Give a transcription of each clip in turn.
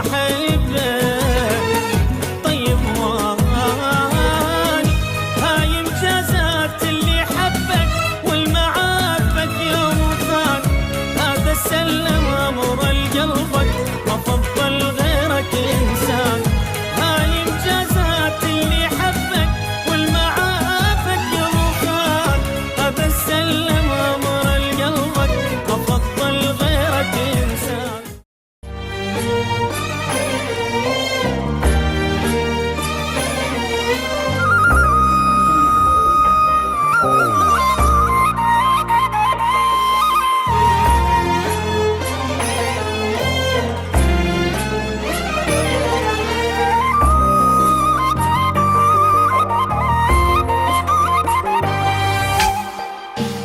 احبه. طيب واني هاي مجازات اللي حبك والمعافك يوم وفات. هذا سلم امر لقلبك وفضل غيرك انسان. هاي مجازات اللي حبك والمعافك يوم وفات. هذا سلم امر لقلبك وفضل غيرك انسان.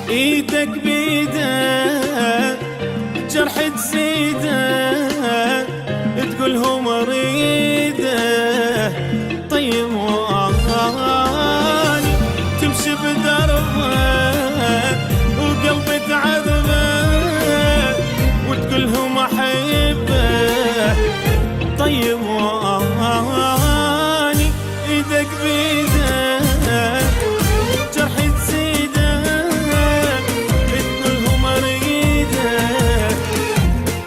ايدك بيده جرح تزيده تقول هو مريده. طيب واني تمشي بدربك وقلبي تعذبك وتقول هو محبه. طيب واني ايدك بيده جرح تزيده تقول هو مريده.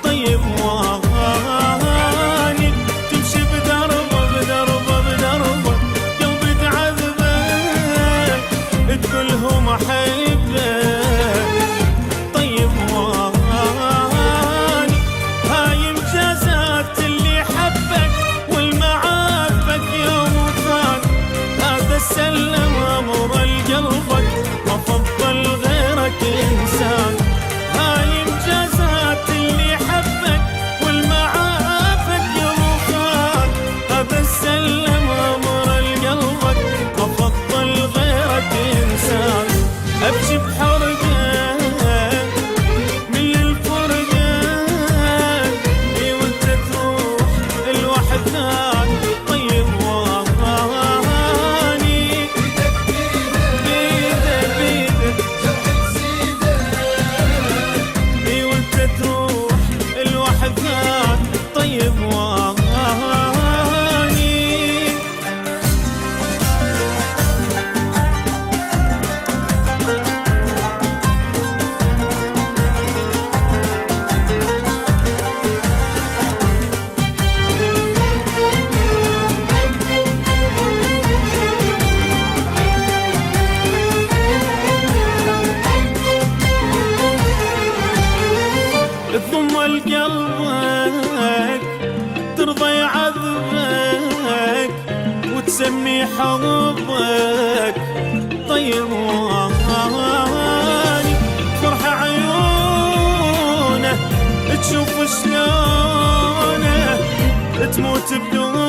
طيب واني تمشي بدربه قلبي تعذبك تقول هو محبه. طيب واني هاي مجازات اللي حبك والمعافك يوم وفات. هذا سلم امر لقلبك وفضل غيرك انسان. هاي مجازات اللي حبك والمعافك يوم وفات. هذا سلم امر لقلبك وفضل غيرك انسان. ابكي بحرقه من الفرقه وانت تروح الوحدان. طيب واني بيده وانت تروح الوحدان. طيب واني تضم لقلبك ترضى يعذبك وتسمي حبك. طيب واني فرح عيونه تشوف شلونه تموت بدون